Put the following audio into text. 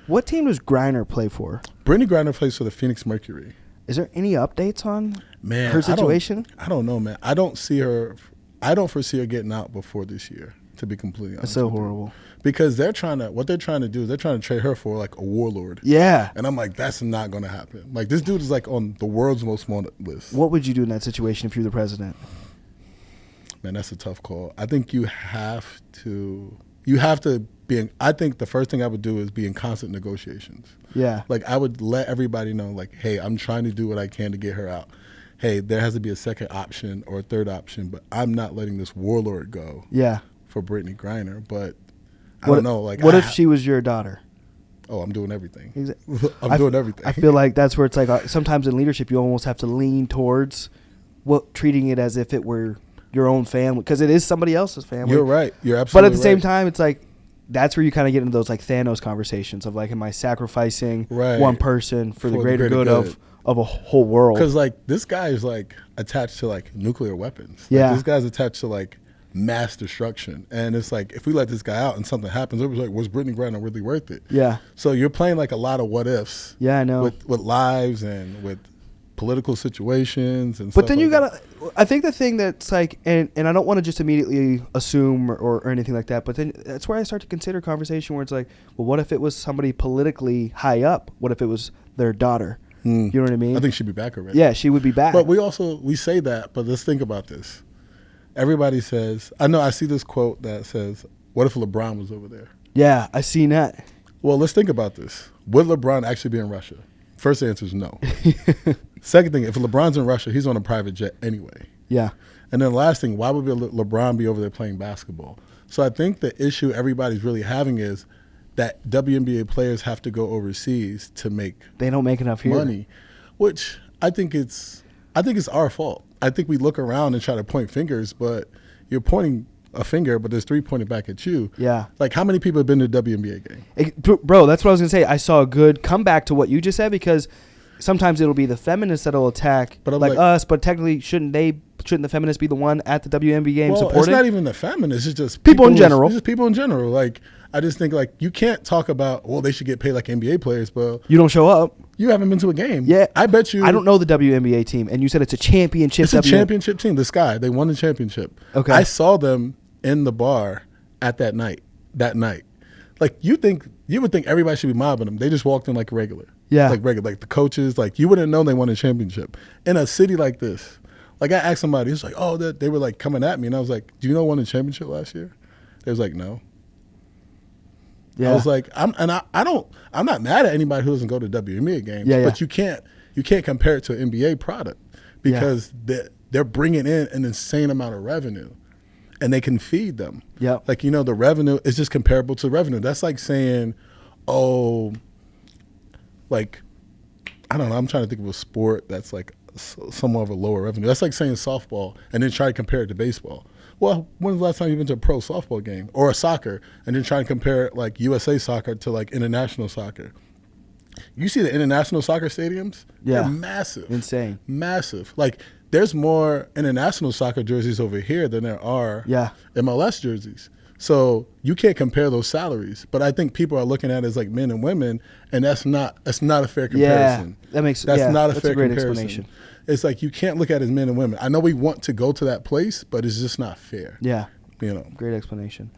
What team does Griner play for? Brittney Griner plays for the Phoenix Mercury. Is there any updates on Man, her situation? I don't know, man. I don't foresee her getting out before this year, to be completely honest. It's so horrible. Because what they're trying to do is they're trying to trade her for like a warlord. Yeah. And I'm like, that's not going to happen. Like, this dude is like on the world's most wanted list. What would you do in that situation if you're the president? Man, that's a tough call. I think you have to be I think the first thing I would do is be in constant negotiations. Yeah. Like, I would let everybody know, like, hey, I'm trying to do what I can to get her out. Hey, there has to be a second option or a third option, but I'm not letting this warlord go. Yeah. For Brittney Griner. But I don't know. Like, what if she was your daughter? Oh, I'm doing everything. I'm doing everything. I feel like that's where it's like sometimes in leadership you almost have to lean towards treating it as if it were your own family, because it is somebody else's family. You're right. You're absolutely right. But at the same time, it's like that's where you kind of get into those like Thanos conversations of like, am I sacrificing one person for the greater good of a whole world? Because like this guy is like attached to like nuclear weapons. Yeah. Like, this guy's attached to like mass destruction, and it's like if we let this guy out and something happens, it was like, was Brittney Griner really worth it? Yeah. So you're playing like a lot of what ifs. Yeah, I know. With lives and with political situations and. But then you like gotta. I think the thing that's like, and I don't want to just immediately assume or anything like that. But then that's where I start to consider conversation where it's like, well, what if it was somebody politically high up? What if it was their daughter? You know what I mean? I think she'd be back already. Yeah, she would be back. But we say that, but let's think about this. Everybody says, I see this quote that says, what if LeBron was over there? Yeah, I seen that. Well, let's think about this. Would LeBron actually be in Russia? First answer is no. Second thing, if LeBron's in Russia, he's on a private jet anyway. Yeah. And then the last thing, why would LeBron be over there playing basketball? So I think the issue everybody's really having is that WNBA players have to go overseas to make they don't make enough here. Money, which I think it's our fault. I think we look around and try to point fingers, but you're pointing a finger, but there's three pointed back at you. Yeah. Like, how many people have been to a WNBA game? Bro, that's what I was going to say. I saw a good comeback to what you just said, because sometimes it'll be the feminists that'll attack like us, but technically shouldn't the feminists be the one at the WNBA game supporting? It's not even the feminists. It's just people in general. It's just people in general. Like, I just think, like, you can't talk about, well, they should get paid like NBA players, but you don't show up. You haven't been to a game. Yeah. I bet you. I don't know the WNBA team, and you said it's a championship. It's a championship team. The Sky. They won the championship. Okay. I saw them in the bar at that night. Like, you would think everybody should be mobbing them. They just walked in like regular. Yeah. Like regular. Like the coaches, like you wouldn't know they won a championship. In a city like this. Like, I asked somebody, it's like, oh, they were like coming at me, and I was like, do you know who won the championship last year? They was like, no. Yeah. I was like, I'm not mad at anybody who doesn't go to WNBA games. Yeah. But you can't compare it to an NBA product, because they're bringing in an insane amount of revenue, and they can feed them. Yeah. Like, the revenue is just comparable to revenue. That's like saying, oh, like, I don't know. I'm trying to think of a sport that's like somewhat of a lower revenue. That's like saying softball and then try to compare it to baseball. Well, when's the last time you've been to a pro softball game or a soccer and then try to compare like USA soccer to like international soccer? You see the international soccer stadiums? Yeah. They're massive. Insane. Massive. Like, there's more international soccer jerseys over here than there are MLS jerseys. So you can't compare those salaries. But I think people are looking at it as like men and women, and that's not a fair comparison. Yeah, that's not a that's fair a great comparison. Explanation. It's like you can't look at it as men and women. I know we want to go to that place, but it's just not fair. Yeah. You know. Great explanation.